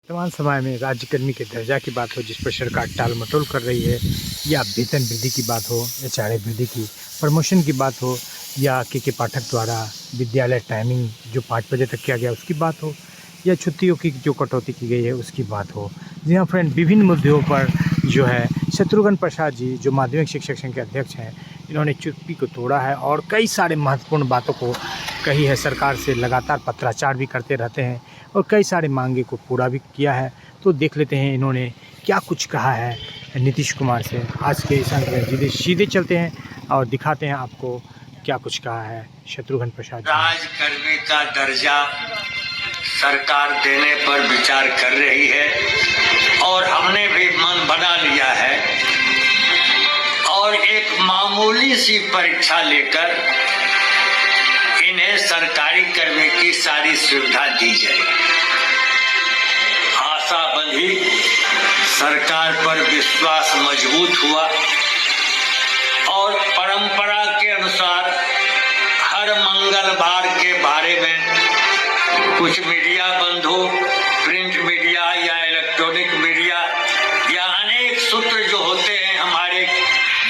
वर्तमान समय में राज्यकर्मी के दर्जा की बात हो जिस पर सरकार टाल मटोल कर रही है, या वेतन वृद्धि की बात हो, या चाहे वृद्धि की प्रमोशन की बात हो, या के पाठक द्वारा विद्यालय टाइमिंग जो 5 बजे तक किया गया उसकी बात हो, या छुट्टियों की जो कटौती की गई है उसकी बात हो। जी हाँ फ्रेंड, विभिन्न मुद्दों पर जो है शत्रुघ्न प्रसाद जी जो माध्यमिक शिक्षक संघ के अध्यक्ष हैं, इन्होंने चुप्पी को तोड़ा है और कई सारे महत्वपूर्ण बातों को कही है। सरकार से लगातार पत्राचार भी करते रहते हैं और कई सारे मांगे को पूरा भी किया है। तो देख लेते हैं इन्होंने क्या कुछ कहा है नीतीश कुमार से। आज के इस अंक में सीधे चलते हैं और दिखाते हैं आपको क्या कुछ कहा है शत्रुघ्न प्रसाद जी। राजकर्मी का दर्जा सरकार देने पर विचार कर रही है और हमने भी मन बना लिया है और एक मामूली सी परीक्षा लेकर इन्हें सरकारी कर्मी की सारी सुविधा दी जाए। आशा बंधी, सरकार पर विश्वास मजबूत हुआ और परंपरा के अनुसार हर मंगलवार के बारे में कुछ मीडिया बंधु, प्रिंट मीडिया या इलेक्ट्रॉनिक मीडिया या अनेक सूत्र जो होते हैं हमारे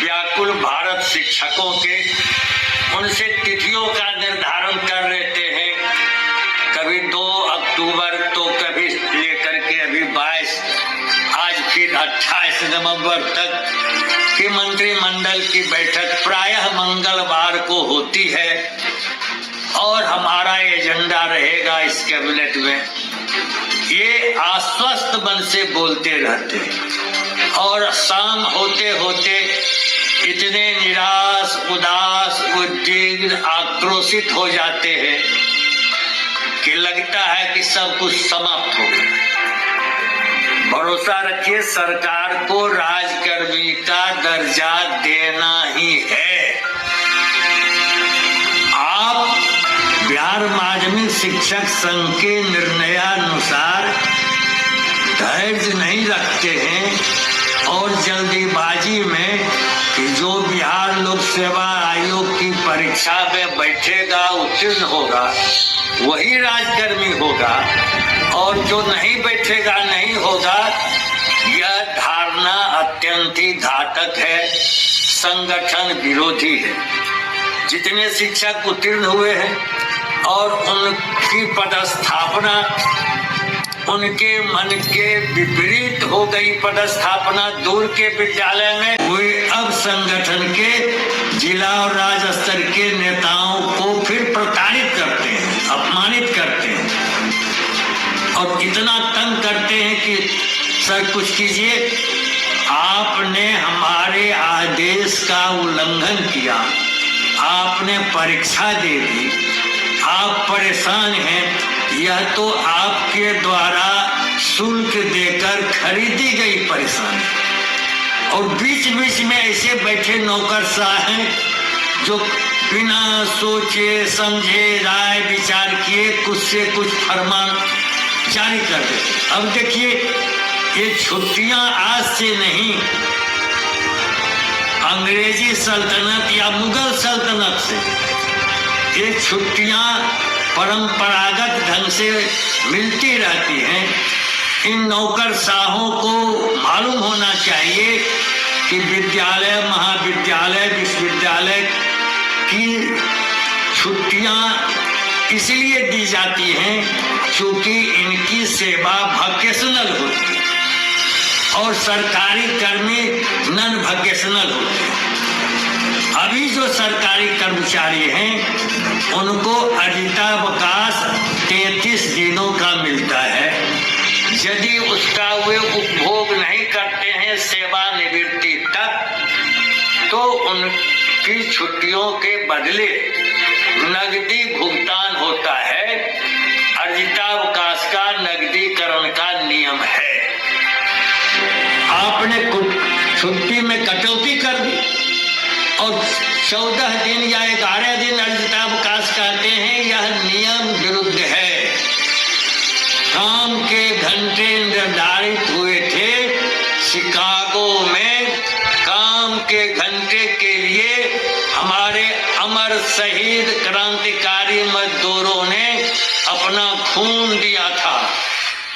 व्याकुल भारत शिक्षकों के, उनसे तिथियों का निर्धारण कर लेते हैं। कभी 2 अक्टूबर तो कभी लेकर के अभी 22, आज फिर 28 नवंबर तक की मंत्रिमंडल की बैठक प्रायः मंगलवार को होती है और हमारा एजेंडा रहेगा इस कैबिनेट में। ये आश्वस्त मन से बोलते रहते हैं और शाम होते होते इतने निराश, उदास, उद्विग्न, आक्रोशित हो जाते हैं कि लगता है कि सब कुछ समाप्त हो गया। भरोसा रखिए, सरकार को राजकर्मी का दर्जा देना ही है। आप बिहार माध्यमिक शिक्षक संघ के निर्णयानुसार धैर्य नहीं रखते हैं और जल्दीबाजी में कि जो बिहार लोक सेवा आयोग की परीक्षा में बैठेगा, उत्तीर्ण होगा, वही राजकर्मी होगा और जो नहीं बैठेगा, नहीं होगा। यह धारणा अत्यंत ही घातक है, संगठन विरोधी है। जितने शिक्षक उत्तीर्ण हुए हैं और उनकी पदस्थापना उनके मन के विपरीत हो गई, पदस्थापना दूर के विद्यालय में हुई, अब संगठन के जिला और राज्य स्तर के नेताओं को फिर प्रताड़ित करते हैं, अपमानित करते हैं और इतना तंग करते हैं कि सर कुछ कीजिए, आपने हमारे आदेश का उल्लंघन किया, आपने परीक्षा दे दी, आप परेशान हैं, यह तो आपके द्वारा शुल्क देकर खरीदी गई परेशानी। और बीच बीच में ऐसे बैठे नौकरशाह हैं जो बिना सोचे समझे, राय विचार किए कुछ से कुछ फरमान जारी कर देते। अब देखिए, ये छुट्टियां आज से नहीं, अंग्रेजी सल्तनत या मुगल सल्तनत से ये छुट्टियां परंपरागत ढंग से मिलती रहती हैं। इन नौकरशाहों को मालूम होना चाहिए कि विद्यालय, महाविद्यालय, विश्वविद्यालय की छुट्टियां इसलिए दी जाती हैं क्योंकि इनकी सेवा वोकेशनल होती है और सरकारी कर्मी नॉन वोकेशनल होते हैं। अभी जो सरकारी कर्मचारी हैं उनको अजितावकाश 33 दिनों का मिलता है। यदि उसका वे उपभोग नहीं करते हैं सेवानिवृत्ति तक, तो उनकी छुट्टियों के बदले नगदी भुगतान होता है। अर्जितावकाश का नगदीकरण का नियम है। आपने छुट्टी में कटौती कर दी और 14 दिन या 11 दिन अर्जितावकाश कहते हैं, यह नियम विरुद्ध है। काम के घंटे निर्धारित हुए थे। शिकागो में काम के घंटे के लिए हमारे अमर शहीद क्रांतिकारी मजदूरों ने अपना खून दिया था।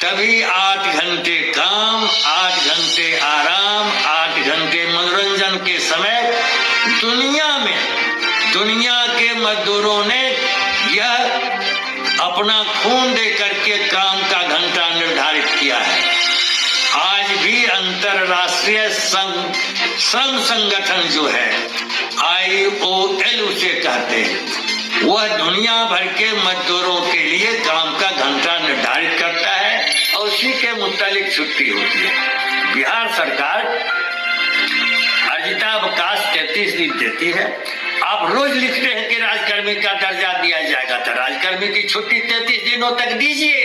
तभी 8 घंटे काम, 8 घंटे आराम, 8 घंटे मनोरंजन के समय दुनिया के मजदूरों ने यह अपना खून दे करके काम का घंटा निर्धारित किया है। आज भी अंतरराष्ट्रीय श्रम संगठन जो है IOL उसे कहते हैं, वह दुनिया भर के मजदूरों के लिए काम का घंटा निर्धारित करता है और उसी के मुताबिक छुट्टी होती है। बिहार सरकार अर्जितावकाश 33 दिन देती है। आप रोज लिखते हैं कि राजकर्मी का दर्जा दिया जाएगा, तो राजकर्मी की छुट्टी 33 दिनों तक दीजिए।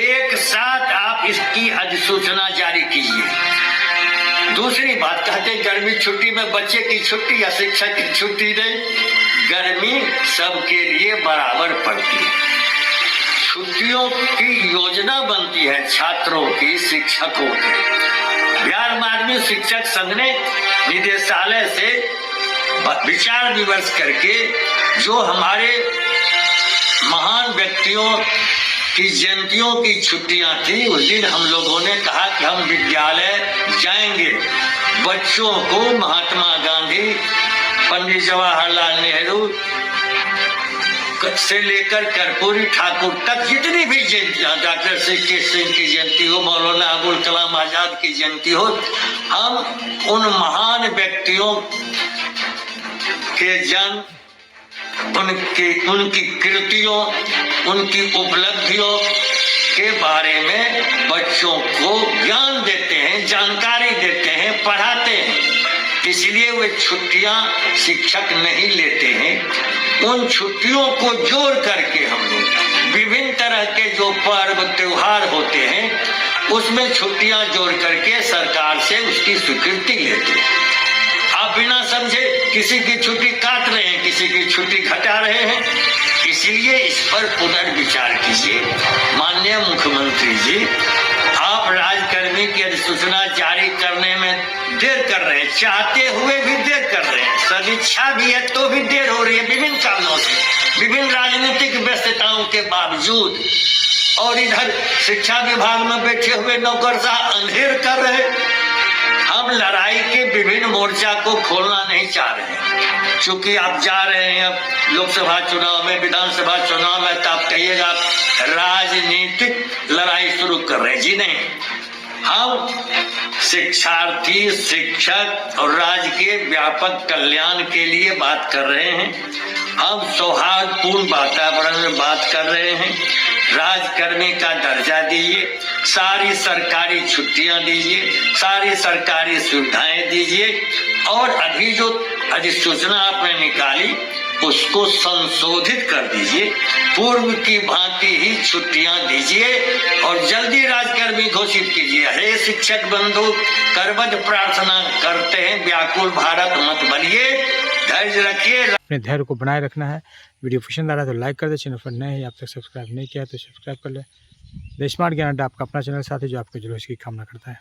एक साथ आप इसकी अधिसूचना जारी कीजिए। दूसरी बात, कहते हैं गर्मी छुट्टी में बच्चे की छुट्टी या शिक्षक की छुट्टी नहीं, गर्मी सबके लिए बराबर पड़ती है। छुट्टियों की योजना बनती है छात्रों की, शिक्षकों की। बिहार माध्यमिक शिक्षक संघ ने निदेशालय से विचार विमर्श करके जो हमारे महान व्यक्तियों की जयंतियों की छुट्टियां थी, उस दिन हम लोगों ने कहा कि हम विद्यालय जाएंगे, बच्चों को महात्मा गांधी, पंडित जवाहरलाल नेहरू से लेकर कर्पूरी ठाकुर तक जितनी भी जयंतियां, डॉक्टर सी.के. सिंह की जयंती हो, मौलाना अबुल कलाम आजाद की जयंती हो, हम उन महान व्यक्तियों के जन्म, उनकी कृतियों, उनकी उपलब्धियों के बारे में बच्चों को ज्ञान देते हैं, जानकारी देते हैं, पढ़ाते हैं। इसलिए वे छुट्टियां शिक्षक नहीं लेते हैं। उन छुट्टियों को जोड़ करके हम लोग विभिन्न तरह के जो पर्व त्योहार होते हैं, उसमें छुट्टियां जोड़ करके सरकार से उसकी स्वीकृति लेते हैं। आप बिना समझे किसी की छुट्टी काट रहे हैं, किसी की छुट्टी घटा रहे हैं। इसलिए इस पर पुनर्विचार कीजिए। माननीय मुख्यमंत्री जी, आप राजकर्मी की अधिसूचना जारी करने में देर कर रहे हैं, चाहते हुए भी देर कर रहे हैं। सदिच्छा भी है तो भी देर हो रही है, विभिन्न कारणों से, विभिन्न राजनीतिक व्यस्तताओं के बावजूद। और इधर शिक्षा विभाग में बैठे हुए नौकरशाह अंधेर कर रहे। हम लड़ाई के विभिन्न मोर्चा को खोलना नहीं चाह रहे हैं। चूंकि आप जा रहे हैं अब लोकसभा चुनाव में, विधानसभा चुनाव में, तो आप कहिएगा राजनीतिक लड़ाई शुरू कर रहे हैं। जी नहीं, हम शिक्षार्थी, शिक्षक और राज्य के व्यापक कल्याण के लिए बात कर रहे हैं। हम सौहार्दपूर्ण वातावरण में बात कर रहे हैं। राजकर्मी का दर्जा दीजिए, सारी सरकारी छुट्टियां दीजिए, सारी सरकारी सुविधाएं दीजिए, और अभी जो अधिसूचना आपने निकाली उसको संशोधित कर दीजिए, पूर्व की भांति ही छुट्टियां दीजिए और जल्दी राजकर्मी घोषित कीजिए। हे शिक्षक बंधु, करबद्ध प्रार्थना करते हैं, व्याकुल भारत मत बनिए, धैर्य रखिए। अपने धैर्य को बनाए रखना है। वीडियो पसंद आ रहा है तो लाइक कर दे, चैनल पर नए हैं, आप तक सब्सक्राइब नहीं किया तो सब्सक्राइब कर ले। द स्मार्ट ज्ञान अड्डा आपका अपना चैनल साथ ही जो आपके जरूर की कामना करता है।